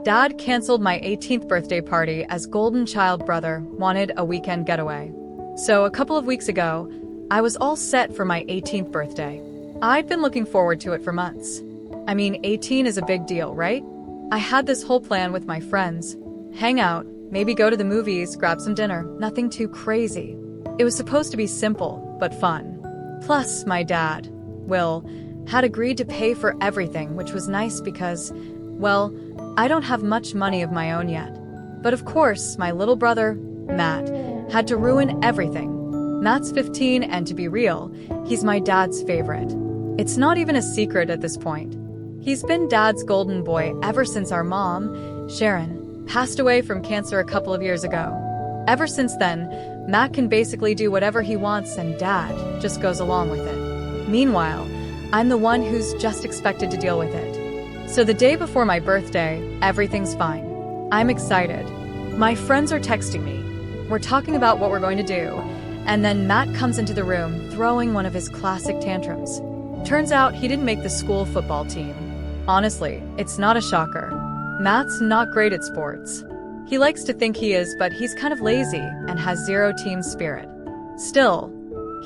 Dad canceled my 18th birthday party as golden child brother wanted a weekend getaway. So a couple of weeks ago, I was all set for my 18th birthday. I'd been looking forward to it for months. I mean, 18 is a big deal, right? I had this whole plan with my friends. Hang out, maybe go to the movies, grab some dinner, nothing too crazy. It was supposed to be simple, but fun. Plus, my dad, Will, had agreed to pay for everything, which was nice because, well, I don't have much money of my own yet. But of course, my little brother, Matt, had to ruin everything. Matt's 15, and to be real, he's my dad's favorite. It's not even a secret at this point. He's been Dad's golden boy ever since our mom, Sharon, passed away from cancer a couple of years ago. Ever since then, Matt can basically do whatever he wants and Dad just goes along with it. Meanwhile, I'm the one who's just expected to deal with it. So the day before my birthday, everything's fine. I'm excited. My friends are texting me. We're talking about what we're going to do, and then Matt comes into the room throwing one of his classic tantrums. Turns out he didn't make the school football team. Honestly, it's not a shocker. Matt's not great at sports. He likes to think he is, but he's kind of lazy and has zero team spirit. Still,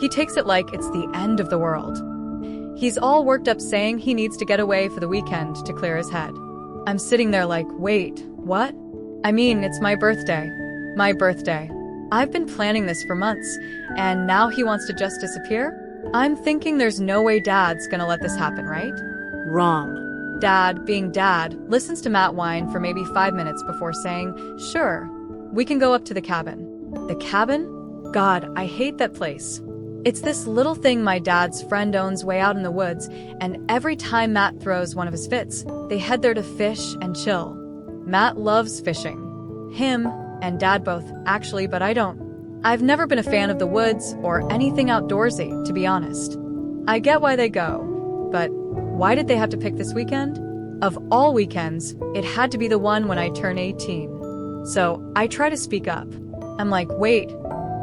he takes it like it's the end of the world. He's all worked up saying he needs to get away for the weekend to clear his head. I'm sitting there like, wait, what? I mean, it's my birthday. My birthday. I've been planning this for months, and now he wants to just disappear? I'm thinking there's no way Dad's gonna let this happen, right? Wrong. Dad, being Dad, listens to Matt whine for maybe 5 minutes before saying, sure, we can go up to the cabin. The cabin? God, I hate that place. It's this little thing my dad's friend owns way out in the woods, and every time Matt throws one of his fits, they head there to fish and chill. Matt loves fishing. Him and Dad both, actually, but I don't. I've never been a fan of the woods or anything outdoorsy, to be honest. I get why they go, but why did they have to pick this weekend? Of all weekends, it had to be the one when I turn 18. So I try to speak up. I'm like, wait,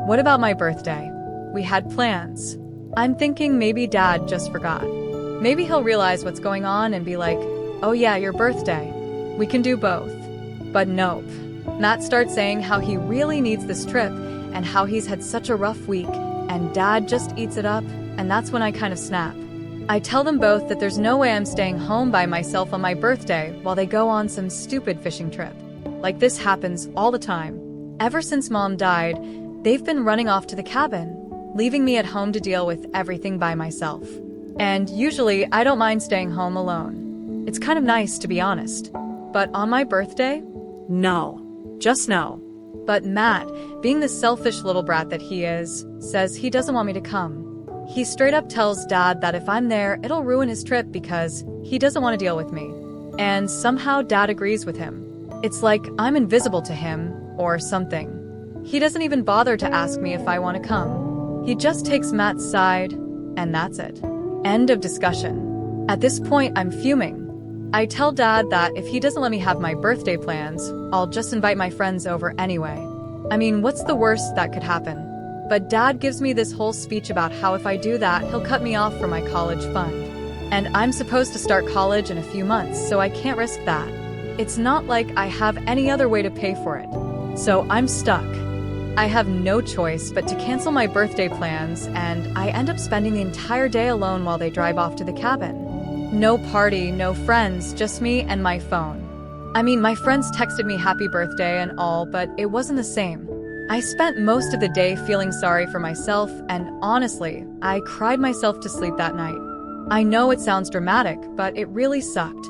what about my birthday? We had plans. I'm thinking maybe Dad just forgot. Maybe he'll realize what's going on and be like, oh yeah, your birthday. We can do both. But nope. Matt starts saying how he really needs this trip and how he's had such a rough week, and Dad just eats it up, and that's when I kind of snap. I tell them both that there's no way I'm staying home by myself on my birthday while they go on some stupid fishing trip. Like this happens all the time. Ever since Mom died, they've been running off to the cabin, leaving me at home to deal with everything by myself. And usually, I don't mind staying home alone. It's kind of nice, to be honest. But on my birthday? No. Just no. But Matt, being the selfish little brat that he is, says he doesn't want me to come. He straight up tells Dad that if I'm there, it'll ruin his trip because he doesn't want to deal with me. And somehow Dad agrees with him. It's like I'm invisible to him, or something. He doesn't even bother to ask me if I want to come. He just takes Matt's side, and that's it. End of discussion. At this point, I'm fuming. I tell Dad that if he doesn't let me have my birthday plans, I'll just invite my friends over anyway. I mean, what's the worst that could happen? But Dad gives me this whole speech about how if I do that, he'll cut me off from my college fund. And I'm supposed to start college in a few months, so I can't risk that. It's not like I have any other way to pay for it. So I'm stuck. I have no choice but to cancel my birthday plans, and I end up spending the entire day alone while they drive off to the cabin. No party, no friends, just me and my phone. I mean, my friends texted me happy birthday and all, but it wasn't the same. I spent most of the day feeling sorry for myself, and honestly, I cried myself to sleep that night. I know it sounds dramatic, but it really sucked.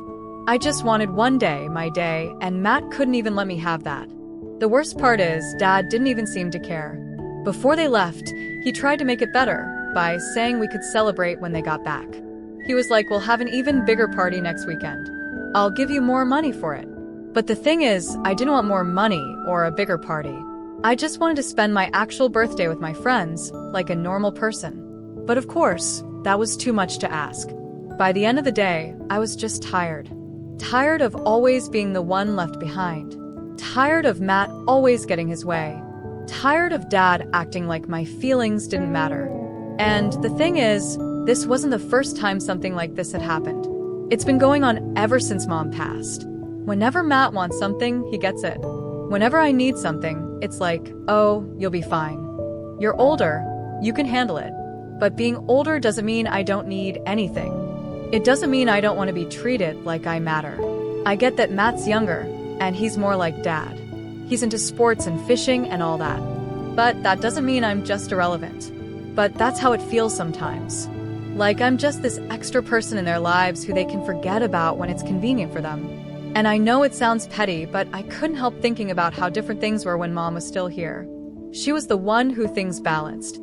I just wanted one day, my day, and Matt couldn't even let me have that. The worst part is, Dad didn't even seem to care. Before they left, he tried to make it better by saying we could celebrate when they got back. He was like, we'll have an even bigger party next weekend. I'll give you more money for it. But the thing is, I didn't want more money or a bigger party. I just wanted to spend my actual birthday with my friends, like a normal person. But of course, that was too much to ask. By the end of the day, I was just tired. Tired of always being the one left behind. Tired of Matt always getting his way. Tired of Dad acting like my feelings didn't matter. And the thing is, this wasn't the first time something like this had happened. It's been going on ever since Mom passed. Whenever Matt wants something, he gets it. Whenever I need something, it's like, oh, you'll be fine. You're older, you can handle it. But being older doesn't mean I don't need anything. It doesn't mean I don't want to be treated like I matter. I get that Matt's younger, and he's more like Dad. He's into sports and fishing and all that. But that doesn't mean I'm just irrelevant. But that's how it feels sometimes. Like I'm just this extra person in their lives who they can forget about when it's convenient for them. And I know it sounds petty, but I couldn't help thinking about how different things were when Mom was still here. She was the one who things balanced.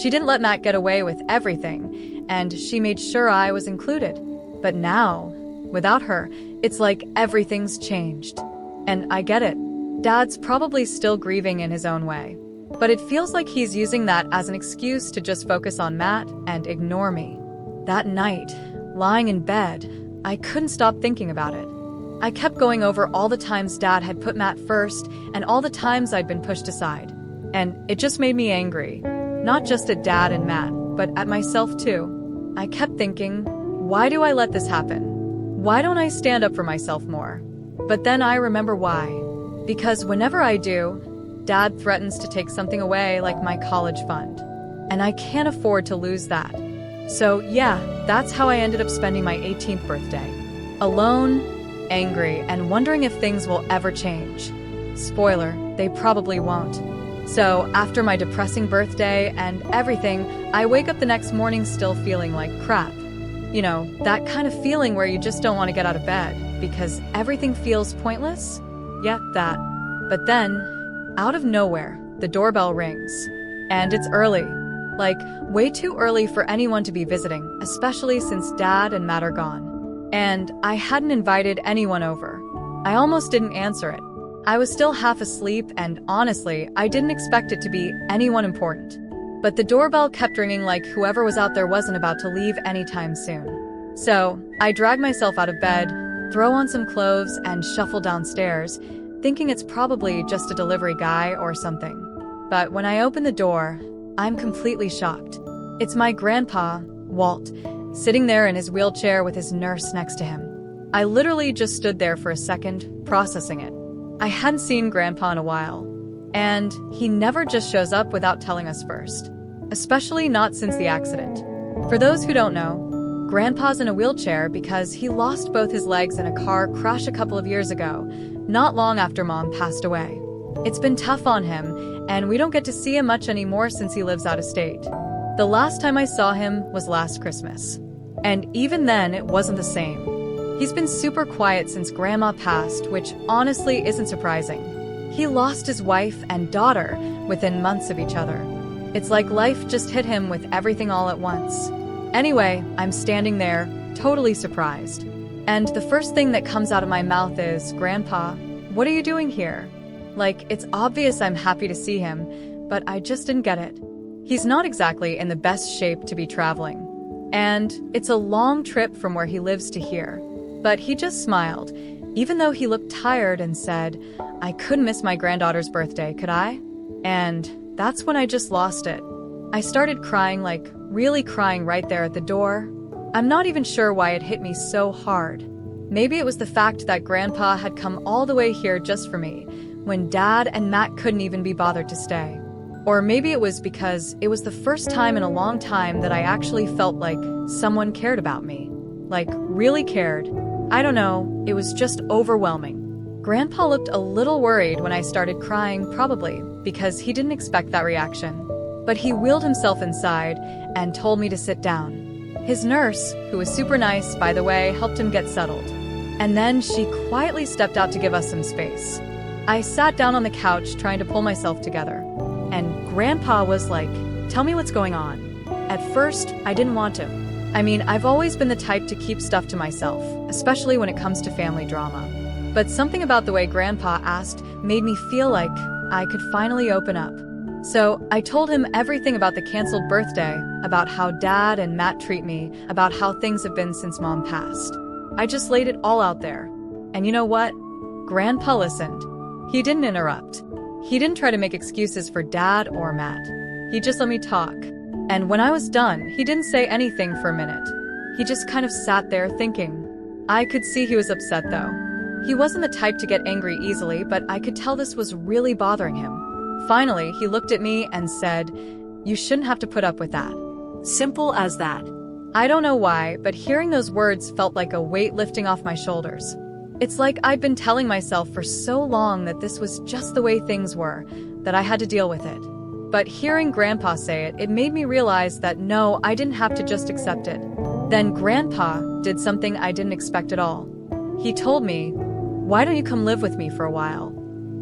She didn't let Matt get away with everything, and she made sure I was included. But now, without her, it's like everything's changed. And I get it. Dad's probably still grieving in his own way. But it feels like he's using that as an excuse to just focus on Matt and ignore me. That night, lying in bed, I couldn't stop thinking about it. I kept going over all the times Dad had put Matt first and all the times I'd been pushed aside. And it just made me angry. Not just at Dad and Matt, but at myself too. I kept thinking, why do I let this happen? Why don't I stand up for myself more? But then I remember why. Because whenever I do, Dad threatens to take something away like my college fund. And I can't afford to lose that. So yeah, that's how I ended up spending my 18th birthday. Alone, angry, and wondering if things will ever change. Spoiler, they probably won't. So after my depressing birthday and everything, I wake up the next morning still feeling like crap. You know, that kind of feeling where you just don't want to get out of bed because everything feels pointless? Yeah, that. But then, out of nowhere, the doorbell rings. And it's early. Like, way too early for anyone to be visiting, especially since Dad and Matt are gone. And I hadn't invited anyone over. I almost didn't answer it. I was still half asleep, and honestly, I didn't expect it to be anyone important. But the doorbell kept ringing like whoever was out there wasn't about to leave anytime soon. So, I drag myself out of bed, throw on some clothes, and shuffle downstairs, thinking it's probably just a delivery guy or something. But when I open the door, I'm completely shocked. It's my grandpa, Walt, sitting there in his wheelchair with his nurse next to him. I literally just stood there for a second, processing it. I hadn't seen Grandpa in a while, and he never just shows up without telling us first, especially not since the accident. For those who don't know, Grandpa's in a wheelchair because he lost both his legs in a car crash a couple of years ago, not long after Mom passed away. It's been tough on him, and we don't get to see him much anymore since he lives out of state. The last time I saw him was last Christmas, and even then it wasn't the same. He's been super quiet since Grandma passed, which honestly isn't surprising. He lost his wife and daughter within months of each other. It's like life just hit him with everything all at once. Anyway, I'm standing there, totally surprised. And the first thing that comes out of my mouth is, "Grandpa, what are you doing here?" Like, it's obvious I'm happy to see him, but I just didn't get it. He's not exactly in the best shape to be traveling. And it's a long trip from where he lives to here. But he just smiled, even though he looked tired, and said, "I couldn't miss my granddaughter's birthday, could I?" And that's when I just lost it. I started crying, like really crying right there at the door. I'm not even sure why it hit me so hard. Maybe it was the fact that Grandpa had come all the way here just for me, when Dad and Matt couldn't even be bothered to stay. Or maybe it was because it was the first time in a long time that I actually felt like someone cared about me. Like, really cared. I don't know, it was just overwhelming. Grandpa looked a little worried when I started crying, probably because he didn't expect that reaction. But he wheeled himself inside and told me to sit down. His nurse, who was super nice, by the way, helped him get settled. And then she quietly stepped out to give us some space. I sat down on the couch trying to pull myself together. And Grandpa was like, "Tell me what's going on." At first, I didn't want to. I mean, I've always been the type to keep stuff to myself, especially when it comes to family drama. But something about the way Grandpa asked made me feel like I could finally open up. So I told him everything about the canceled birthday, about how Dad and Matt treat me, about how things have been since Mom passed. I just laid it all out there. And you know what? Grandpa listened. He didn't interrupt. He didn't try to make excuses for Dad or Matt. He just let me talk. And when I was done, he didn't say anything for a minute. He just kind of sat there thinking. I could see he was upset though. He wasn't the type to get angry easily, but I could tell this was really bothering him. Finally, he looked at me and said, "You shouldn't have to put up with that." Simple as that. I don't know why, but hearing those words felt like a weight lifting off my shoulders. It's like I'd been telling myself for so long that this was just the way things were, that I had to deal with it. But hearing Grandpa say it, it made me realize that no, I didn't have to just accept it. Then Grandpa did something I didn't expect at all. He told me, "Why don't you come live with me for a while?"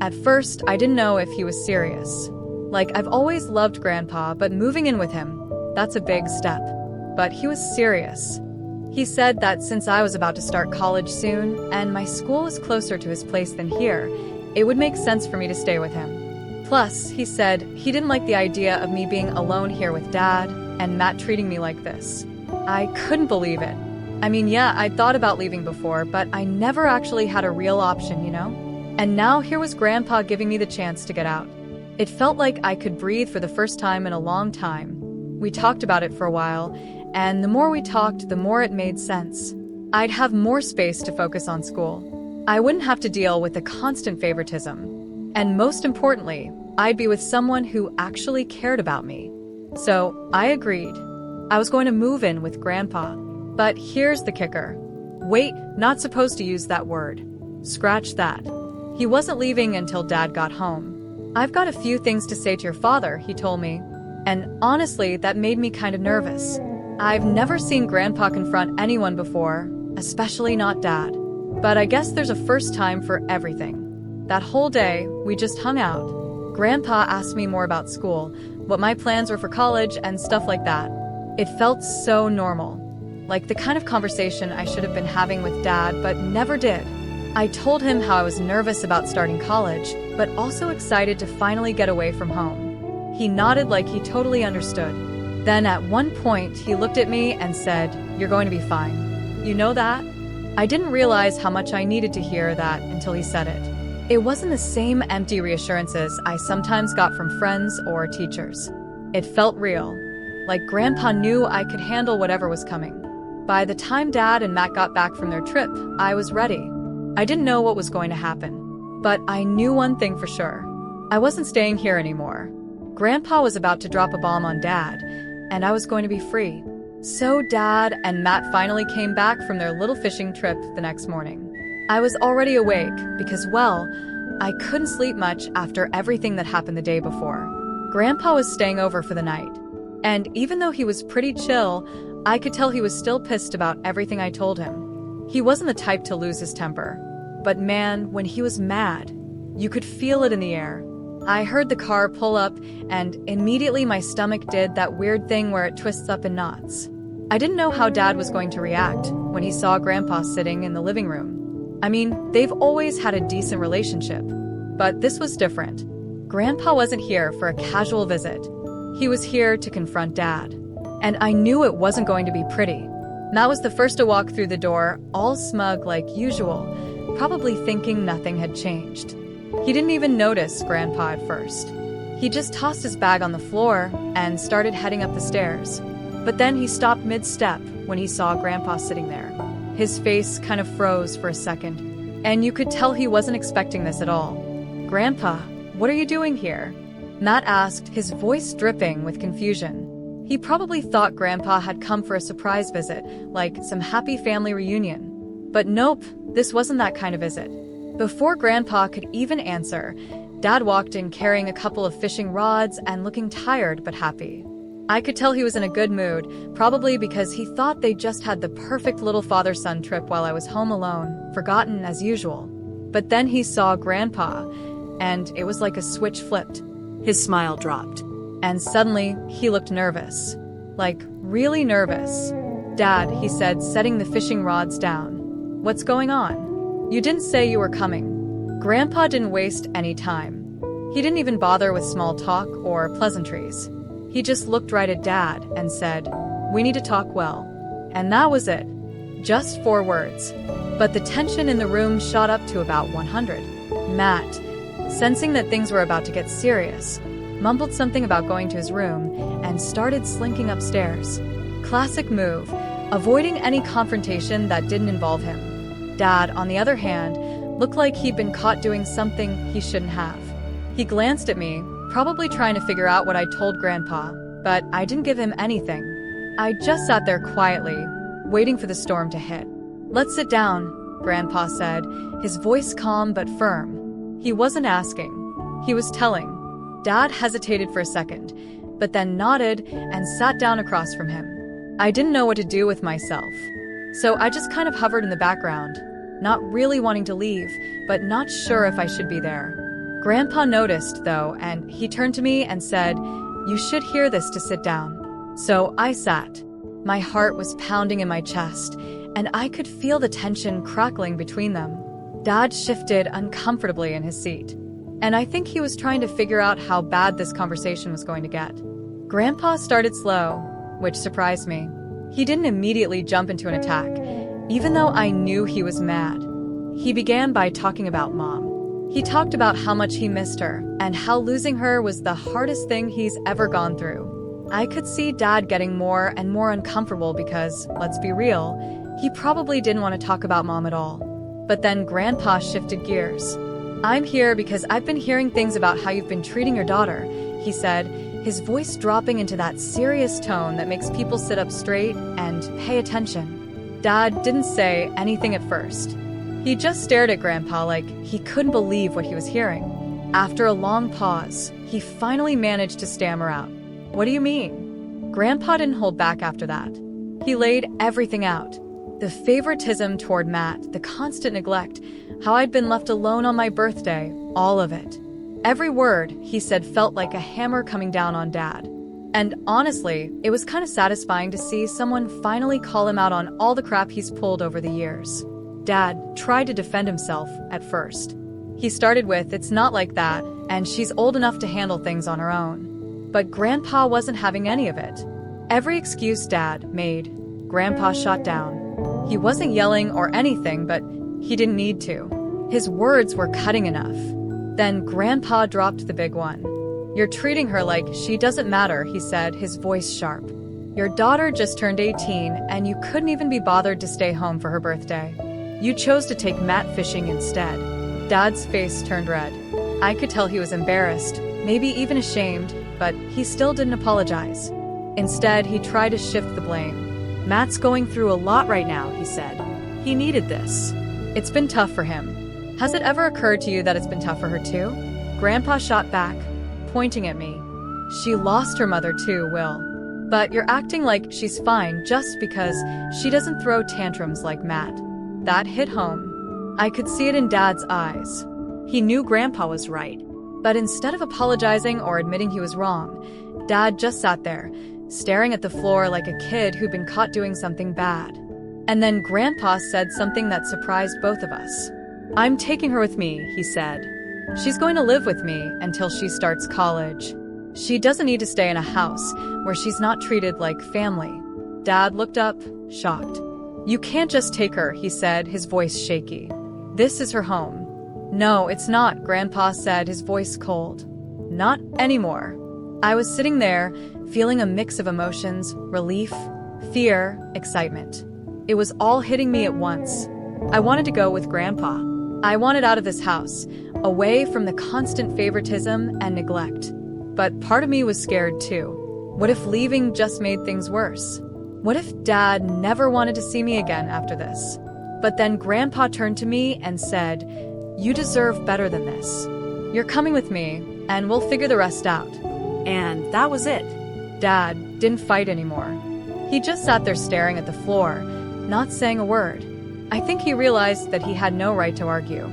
At first, I didn't know if he was serious. Like, I've always loved Grandpa, but moving in with him, that's a big step. But he was serious. He said that since I was about to start college soon, and my school was closer to his place than here, it would make sense for me to stay with him. Plus, he said he didn't like the idea of me being alone here with Dad, and Matt treating me like this. I couldn't believe it. I mean, yeah, I'd thought about leaving before, but I never actually had a real option, you know? And now here was Grandpa giving me the chance to get out. It felt like I could breathe for the first time in a long time. We talked about it for a while, and the more we talked, the more it made sense. I'd have more space to focus on school. I wouldn't have to deal with the constant favoritism. And most importantly, I'd be with someone who actually cared about me. So I agreed. I was going to move in with Grandpa. But here's the kicker. Wait, not supposed to use that word. Scratch that. He wasn't leaving until Dad got home. "I've got a few things to say to your father," he told me. And honestly, that made me kind of nervous. I've never seen Grandpa confront anyone before, especially not Dad. But I guess there's a first time for everything. That whole day, we just hung out. Grandpa asked me more about school, what my plans were for college, and stuff like that. It felt so normal. Like the kind of conversation I should have been having with Dad, but never did. I told him how I was nervous about starting college, but also excited to finally get away from home. He nodded like he totally understood. Then at one point, he looked at me and said, "You're going to be fine. You know that?" I didn't realize how much I needed to hear that until he said it. It wasn't the same empty reassurances I sometimes got from friends or teachers. It felt real, like Grandpa knew I could handle whatever was coming. By the time Dad and Matt got back from their trip, I was ready. I didn't know what was going to happen, but I knew one thing for sure. I wasn't staying here anymore. Grandpa was about to drop a bomb on Dad, and I was going to be free. So Dad and Matt finally came back from their little fishing trip the next morning. I was already awake because, well, I couldn't sleep much after everything that happened the day before. Grandpa was staying over for the night, and even though he was pretty chill, I could tell he was still pissed about everything I told him. He wasn't the type to lose his temper, but man, when he was mad, you could feel it in the air. I heard the car pull up, and immediately my stomach did that weird thing where it twists up in knots. I didn't know how Dad was going to react when he saw Grandpa sitting in the living room. I mean, they've always had a decent relationship, but this was different. Grandpa wasn't here for a casual visit. He was here to confront Dad. And I knew it wasn't going to be pretty. Matt was the first to walk through the door, all smug like usual, probably thinking nothing had changed. He didn't even notice Grandpa at first. He just tossed his bag on the floor and started heading up the stairs. But then he stopped mid-step when he saw Grandpa sitting there. His face kind of froze for a second, and you could tell he wasn't expecting this at all. "Grandpa, what are you doing here?" Matt asked, his voice dripping with confusion. He probably thought Grandpa had come for a surprise visit, like some happy family reunion. But nope, this wasn't that kind of visit. Before Grandpa could even answer, Dad walked in carrying a couple of fishing rods and looking tired but happy. I could tell he was in a good mood, probably because he thought they just had the perfect little father-son trip while I was home alone, forgotten as usual. But then he saw Grandpa, and it was like a switch flipped. His smile dropped. And suddenly, he looked nervous. Like, really nervous. "Dad," he said, setting the fishing rods down. "What's going on? You didn't say you were coming." Grandpa didn't waste any time. He didn't even bother with small talk or pleasantries. He just looked right at Dad and said, "We need to talk well." And that was it. Just 4 words. But the tension in the room shot up to about 100. Matt, sensing that things were about to get serious, mumbled something about going to his room and started slinking upstairs. Classic move, avoiding any confrontation that didn't involve him. Dad, on the other hand, Looked like he'd been caught doing something he shouldn't have. He glanced at me, probably trying to figure out what I told Grandpa, but I didn't give him anything. I just sat there quietly, waiting for the storm to hit. "Let's sit down," Grandpa said, his voice calm but firm. He wasn't asking. He was telling. Dad hesitated for a second, but then nodded and sat down across from him. I didn't know what to do with myself, so I just kind of hovered in the background, not really wanting to leave, but not sure if I should be there. Grandpa noticed, though, and he turned to me and said, "You should hear this to sit down." So I sat. My heart was pounding in my chest, and I could feel the tension crackling between them. Dad shifted uncomfortably in his seat, and I think he was trying to figure out how bad this conversation was going to get. Grandpa started slow, which surprised me. He didn't immediately jump into an attack, even though I knew he was mad. He began by talking about Mom. He talked about how much he missed her, and how losing her was the hardest thing he's ever gone through. I could see Dad getting more and more uncomfortable because, let's be real, he probably didn't want to talk about Mom at all. But then Grandpa shifted gears. "I'm here because I've been hearing things about how you've been treating your daughter," he said, his voice dropping into that serious tone that makes people sit up straight and pay attention. Dad didn't say anything at first. He just stared at Grandpa like he couldn't believe what he was hearing. After a long pause, he finally managed to stammer out, "What do you mean?" Grandpa didn't hold back after that. He laid everything out. The favoritism toward Matt, the constant neglect, how I'd been left alone on my birthday, all of it. Every word he said felt like a hammer coming down on Dad. And honestly, it was kind of satisfying to see someone finally call him out on all the crap he's pulled over the years. Dad tried to defend himself at first. He started with, "It's not like that, and she's old enough to handle things on her own." But Grandpa wasn't having any of it. Every excuse Dad made, Grandpa shot down. He wasn't yelling or anything, but he didn't need to. His words were cutting enough. Then Grandpa dropped the big one. "You're treating her like she doesn't matter," he said, his voice sharp. "Your daughter just turned 18, and you couldn't even be bothered to stay home for her birthday. You chose to take Matt fishing instead." Dad's face turned red. I could tell he was embarrassed, maybe even ashamed, but he still didn't apologize. Instead, he tried to shift the blame. "Matt's going through a lot right now," he said. "He needed this. It's been tough for him. Has it ever occurred to you that it's been tough for her too?" Grandpa shot back, pointing at me. "She lost her mother too, Will. But you're acting like she's fine just because she doesn't throw tantrums like Matt." That hit home. I could see it in Dad's eyes. He knew Grandpa was right. But instead of apologizing or admitting he was wrong, Dad just sat there, staring at the floor like a kid who'd been caught doing something bad. And then Grandpa said something that surprised both of us. "I'm taking her with me," he said. "She's going to live with me until she starts college. She doesn't need to stay in a house where she's not treated like family." Dad looked up, shocked. "You can't just take her," he said, his voice shaky. "This is her home." "No, it's not," Grandpa said, his voice cold. "Not anymore." I was sitting there, feeling a mix of emotions, relief, fear, excitement. It was all hitting me at once. I wanted to go with Grandpa. I wanted out of this house, away from the constant favoritism and neglect. But part of me was scared too. What if leaving just made things worse? What if Dad never wanted to see me again after this? But then Grandpa turned to me and said, "You deserve better than this. You're coming with me, and we'll figure the rest out." And that was it. Dad didn't fight anymore. He just sat there staring at the floor, not saying a word. I think he realized that he had no right to argue.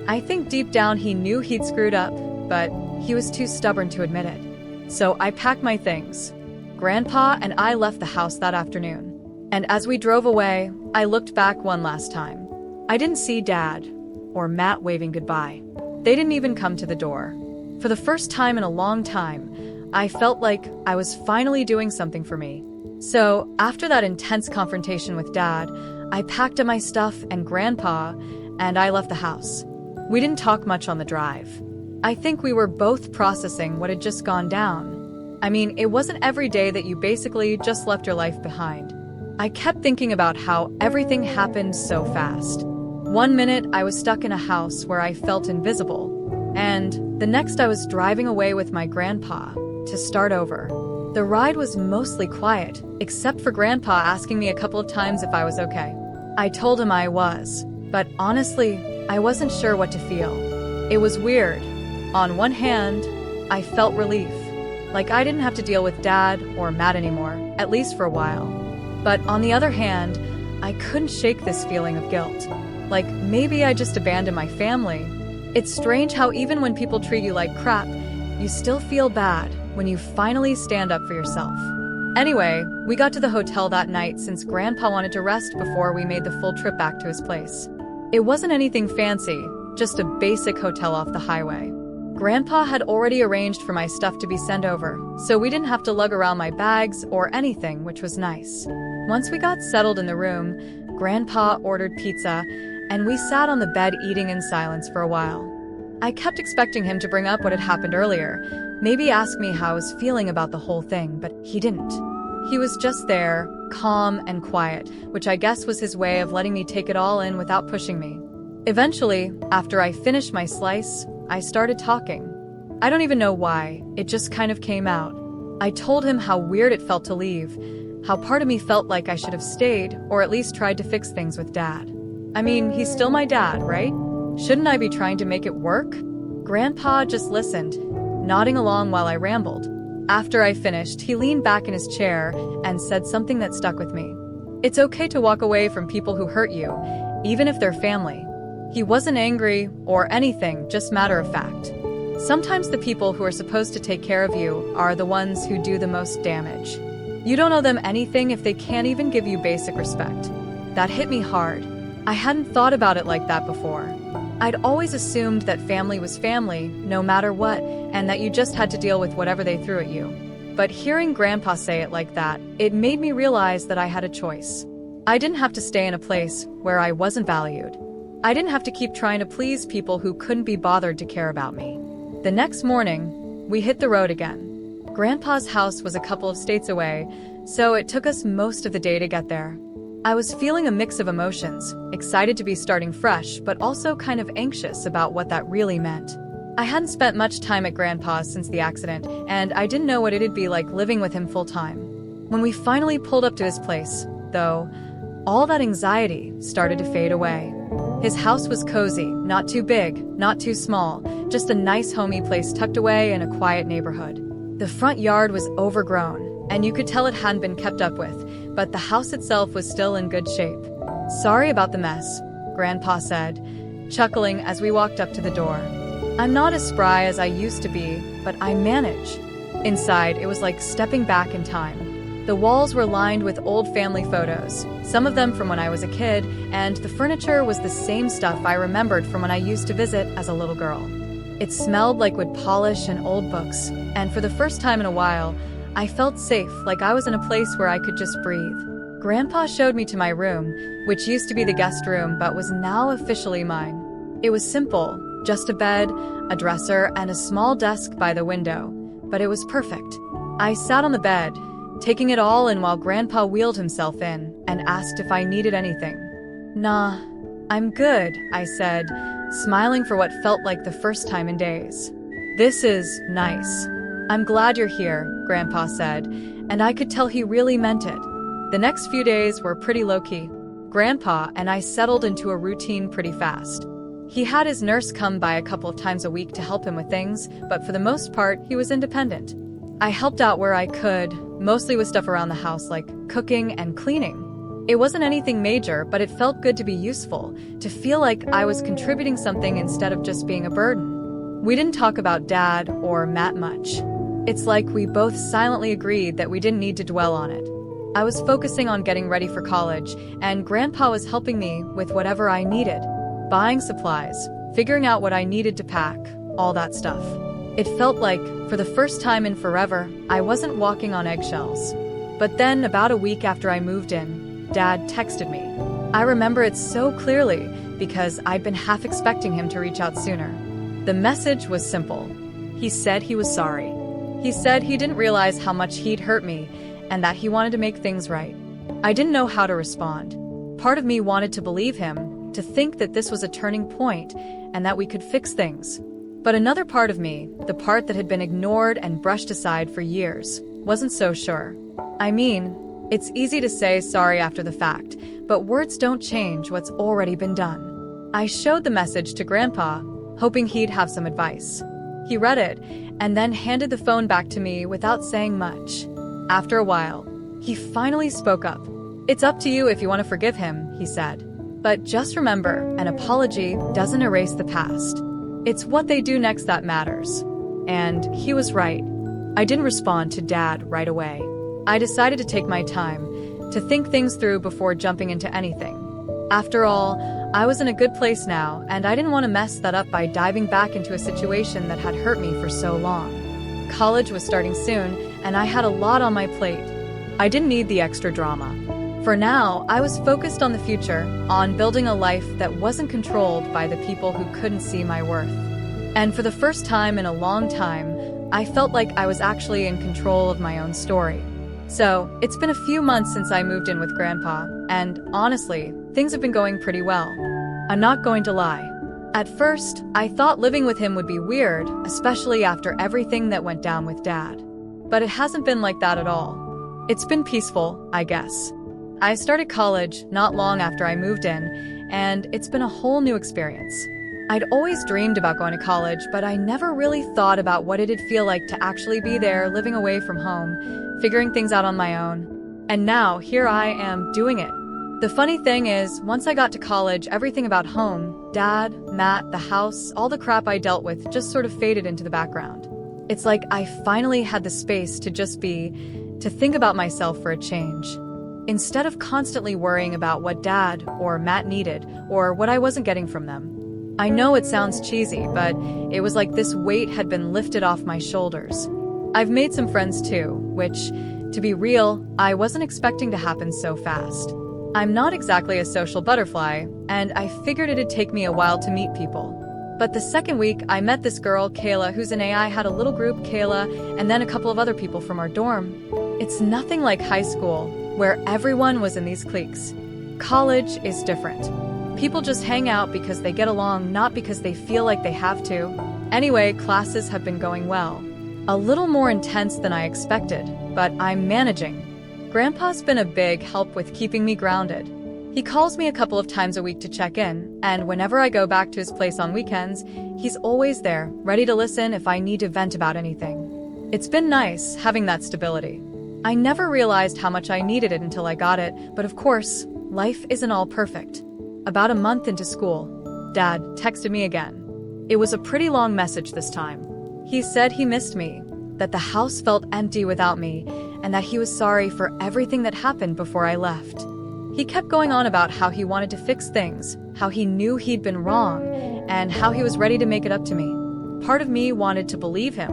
I think deep down he knew he'd screwed up, but he was too stubborn to admit it. So I packed my things. Grandpa and I left the house that afternoon. And as we drove away, I looked back one last time. I didn't see Dad or Matt waving goodbye. They didn't even come to the door. For the first time in a long time, I felt like I was finally doing something for me. So, after that intense confrontation with Dad, I packed up my stuff and Grandpa, and I left the house. We didn't talk much on the drive. I think we were both processing what had just gone down. I mean, it wasn't every day that you basically just left your life behind. I kept thinking about how everything happened so fast. One minute, I was stuck in a house where I felt invisible, and the next I was driving away with my grandpa to start over. The ride was mostly quiet, except for Grandpa asking me a couple of times if I was okay. I told him I was, but honestly, I wasn't sure what to feel. It was weird. On one hand, I felt relief, like I didn't have to deal with Dad or Matt anymore, at least for a while. But on the other hand, I couldn't shake this feeling of guilt. Like maybe I just abandoned my family. It's strange how even when people treat you like crap, you still feel bad when you finally stand up for yourself. Anyway, we got to the hotel that night since Grandpa wanted to rest before we made the full trip back to his place. It wasn't anything fancy, just a basic hotel off the highway. Grandpa had already arranged for my stuff to be sent over, so we didn't have to lug around my bags or anything, which was nice. Once we got settled in the room, Grandpa ordered pizza, and we sat on the bed eating in silence for a while. I kept expecting him to bring up what had happened earlier, maybe ask me how I was feeling about the whole thing, but he didn't. He was just there, calm and quiet, which I guess was his way of letting me take it all in without pushing me. Eventually, after I finished my slice, I started talking. I don't even know why, it just kind of came out. I told him how weird it felt to leave, how part of me felt like I should have stayed, or at least tried to fix things with Dad. I mean, he's still my dad, right? Shouldn't I be trying to make it work? Grandpa just listened, nodding along while I rambled. After I finished, he leaned back in his chair and said something that stuck with me. It's okay to walk away from people who hurt you, even if they're family. He wasn't angry or anything, just matter of fact. Sometimes the people who are supposed to take care of you are the ones who do the most damage. You don't owe them anything if they can't even give you basic respect. That hit me hard. I hadn't thought about it like that before. I'd always assumed that family was family, no matter what, and that you just had to deal with whatever they threw at you. But hearing Grandpa say it like that, it made me realize that I had a choice. I didn't have to stay in a place where I wasn't valued. I didn't have to keep trying to please people who couldn't be bothered to care about me. The next morning, we hit the road again. Grandpa's house was a couple of states away, so it took us most of the day to get there. I was feeling a mix of emotions, excited to be starting fresh, but also kind of anxious about what that really meant. I hadn't spent much time at Grandpa's since the accident, and I didn't know what it'd be like living with him full-time. When we finally pulled up to his place, though, all that anxiety started to fade away. His house was cozy, not too big, not too small, just a nice homey place tucked away in a quiet neighborhood. The front yard was overgrown, and you could tell it hadn't been kept up with, but the house itself was still in good shape. Sorry about the mess, Grandpa said, chuckling as we walked up to the door. I'm not as spry as I used to be, but I manage. Inside, it was like stepping back in time. The walls were lined with old family photos, some of them from when I was a kid, and the furniture was the same stuff I remembered from when I used to visit as a little girl. It smelled like wood polish and old books, and for the first time in a while, I felt safe, like I was in a place where I could just breathe. Grandpa showed me to my room, which used to be the guest room but was now officially mine. It was simple, just a bed, a dresser, and a small desk by the window, but it was perfect. I sat on the bed, taking it all in while Grandpa wheeled himself in and asked if I needed anything. Nah, I'm good, I said, smiling for what felt like the first time in days. This is nice. I'm glad you're here, Grandpa said, and I could tell he really meant it. The next few days were pretty low-key. Grandpa and I settled into a routine pretty fast. He had his nurse come by a couple of times a week to help him with things, but for the most part, he was independent. I helped out where I could, mostly with stuff around the house like cooking and cleaning. It wasn't anything major, but it felt good to be useful, to feel like I was contributing something instead of just being a burden. We didn't talk about Dad or Matt much. It's like we both silently agreed that we didn't need to dwell on it. I was focusing on getting ready for college, and Grandpa was helping me with whatever I needed. Buying supplies, figuring out what I needed to pack, all that stuff. It felt like, for the first time in forever, I wasn't walking on eggshells. But then, about a week after I moved in, Dad texted me. I remember it so clearly because I'd been half expecting him to reach out sooner. The message was simple. He said he was sorry. He said he didn't realize how much he'd hurt me and that he wanted to make things right. I didn't know how to respond. Part of me wanted to believe him, to think that this was a turning point and that we could fix things. But another part of me, the part that had been ignored and brushed aside for years, wasn't so sure. I mean, it's easy to say sorry after the fact, but words don't change what's already been done. I showed the message to Grandpa, hoping he'd have some advice. He read it, and then handed the phone back to me without saying much. After a while, he finally spoke up. "It's up to you if you want to forgive him," he said. "But just remember, an apology doesn't erase the past. It's what they do next that matters." And he was right. I didn't respond to Dad right away. I decided to take my time, to think things through before jumping into anything. After all, I was in a good place now, and I didn't want to mess that up by diving back into a situation that had hurt me for so long. College was starting soon, and I had a lot on my plate. I didn't need the extra drama. For now, I was focused on the future, on building a life that wasn't controlled by the people who couldn't see my worth. And for the first time in a long time, I felt like I was actually in control of my own story. So, it's been a few months since I moved in with Grandpa, and honestly, things have been going pretty well. I'm not going to lie. At first, I thought living with him would be weird, especially after everything that went down with Dad. But it hasn't been like that at all. It's been peaceful, I guess. I started college not long after I moved in, and it's been a whole new experience. I'd always dreamed about going to college, but I never really thought about what it'd feel like to actually be there, living away from home, figuring things out on my own. And now, here I am, doing it. The funny thing is, once I got to college, everything about home, Dad, Matt, the house, all the crap I dealt with just sort of faded into the background. It's like I finally had the space to just be, to think about myself for a change. Instead of constantly worrying about what Dad or Matt needed, or what I wasn't getting from them. I know it sounds cheesy, but it was like this weight had been lifted off my shoulders. I've made some friends too, which, to be real, I wasn't expecting to happen so fast. I'm not exactly a social butterfly, and I figured it'd take me a while to meet people. But the second week, I met this girl, Kayla, who's in AI, had a little group, Kayla, and then a couple of other people from our dorm. It's nothing like high school, where everyone was in these cliques. College is different. People just hang out because they get along, not because they feel like they have to. Anyway, classes have been going well. A little more intense than I expected, but I'm managing. Grandpa's been a big help with keeping me grounded. He calls me a couple of times a week to check in, and whenever I go back to his place on weekends, he's always there, ready to listen if I need to vent about anything. It's been nice having that stability. I never realized how much I needed it until I got it, but of course, life isn't all perfect. About a month into school, Dad texted me again. It was a pretty long message this time. He said he missed me, that the house felt empty without me, and that he was sorry for everything that happened before I left. He kept going on about how he wanted to fix things, how he knew he'd been wrong, and how he was ready to make it up to me. Part of me wanted to believe him.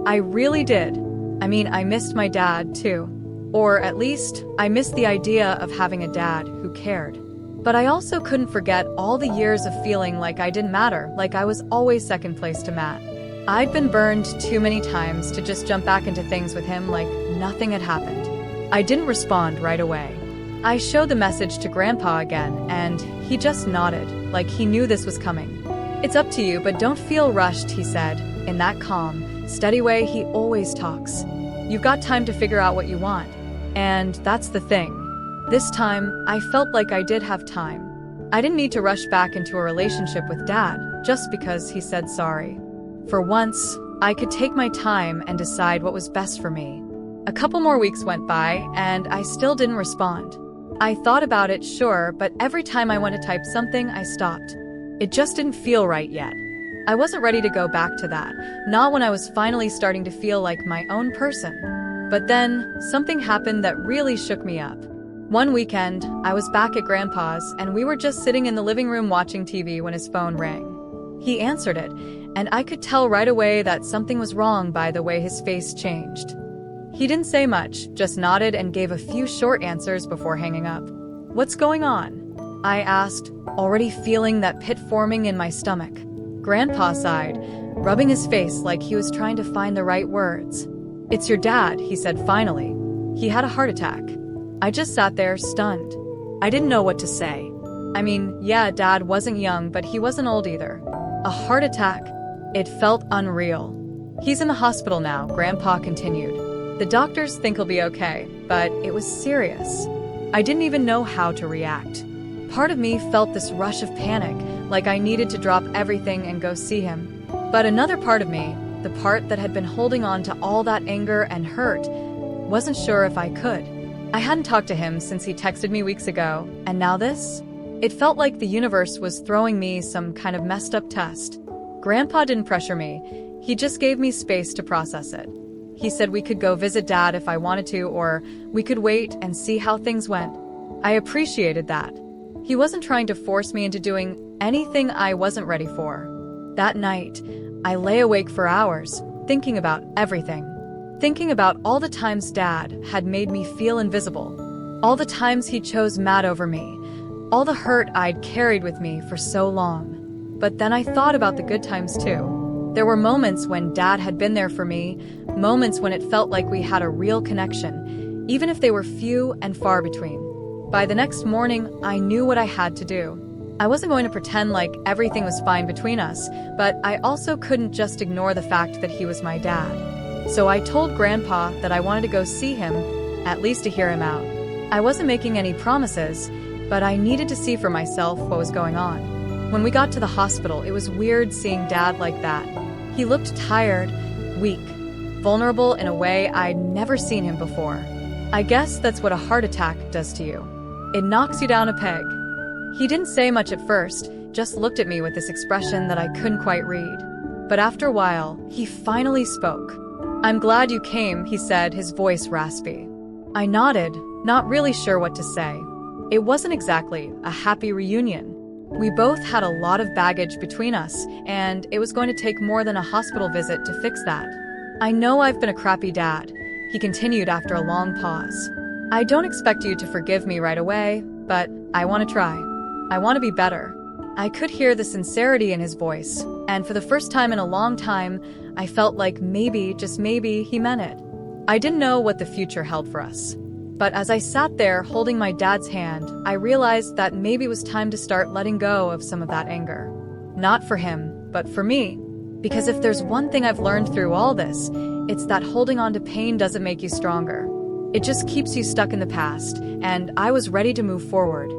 I really did. I mean, I missed my dad, too. Or at least, I missed the idea of having a dad who cared. But I also couldn't forget all the years of feeling like I didn't matter, like I was always second place to Matt. I'd been burned too many times to just jump back into things with him like nothing had happened. I didn't respond right away. I showed the message to Grandpa again, and he just nodded, like he knew this was coming. "It's up to you, but don't feel rushed," he said, in that calm, steady way he always talks. "You've got time to figure out what you want." And that's the thing. This time, I felt like I did have time. I didn't need to rush back into a relationship with Dad just because he said sorry. For once, I could take my time and decide what was best for me. A couple more weeks went by, and I still didn't respond. I thought about it, sure, but every time I went to type something, I stopped. It just didn't feel right yet. I wasn't ready to go back to that, not when I was finally starting to feel like my own person. But then, something happened that really shook me up. One weekend, I was back at Grandpa's, and we were just sitting in the living room watching TV when his phone rang. He answered it, and I could tell right away that something was wrong by the way his face changed. He didn't say much, just nodded and gave a few short answers before hanging up. "What's going on?" I asked, already feeling that pit forming in my stomach. Grandpa sighed, rubbing his face like he was trying to find the right words. "It's your dad," he said finally. "He had a heart attack." I just sat there, stunned. I didn't know what to say. I mean, yeah, Dad wasn't young, but he wasn't old either. A heart attack. It felt unreal. He's in the hospital now, Grandpa continued. The doctors think he'll be okay, but it was serious. I didn't even know how to react. Part of me felt this rush of panic, like I needed to drop everything and go see him. But another part of me, the part that had been holding on to all that anger and hurt, wasn't sure if I could. I hadn't talked to him since he texted me weeks ago, and now this? It felt like the universe was throwing me some kind of messed up test. Grandpa didn't pressure me. He just gave me space to process it. He said we could go visit Dad if I wanted to, or we could wait and see how things went. I appreciated that. He wasn't trying to force me into doing anything I wasn't ready for. That night, I lay awake for hours, thinking about everything. Thinking about all the times Dad had made me feel invisible. All the times he chose Matt over me. All the hurt I'd carried with me for so long. But then I thought about the good times too. There were moments when Dad had been there for me, moments when it felt like we had a real connection, even if they were few and far between. By the next morning, I knew what I had to do. I wasn't going to pretend like everything was fine between us, but I also couldn't just ignore the fact that he was my dad. So I told Grandpa that I wanted to go see him, at least to hear him out. I wasn't making any promises, but I needed to see for myself what was going on. When we got to the hospital, it was weird seeing Dad like that. He looked tired, weak, vulnerable in a way I'd never seen him before. I guess that's what a heart attack does to you. It knocks you down a peg. He didn't say much at first, just looked at me with this expression that I couldn't quite read. But after a while, he finally spoke. "I'm glad you came," he said, his voice raspy. I nodded, not really sure what to say. It wasn't exactly a happy reunion. We both had a lot of baggage between us, and it was going to take more than a hospital visit to fix that. "I know I've been a crappy dad," he continued after a long pause. "I don't expect you to forgive me right away, but I want to try. I want to be better." I could hear the sincerity in his voice, and for the first time in a long time, I felt like maybe, just maybe, he meant it. I didn't know what the future held for us. But as I sat there holding my dad's hand, I realized that maybe it was time to start letting go of some of that anger. Not for him, but for me. Because if there's one thing I've learned through all this, it's that holding on to pain doesn't make you stronger. It just keeps you stuck in the past, and I was ready to move forward.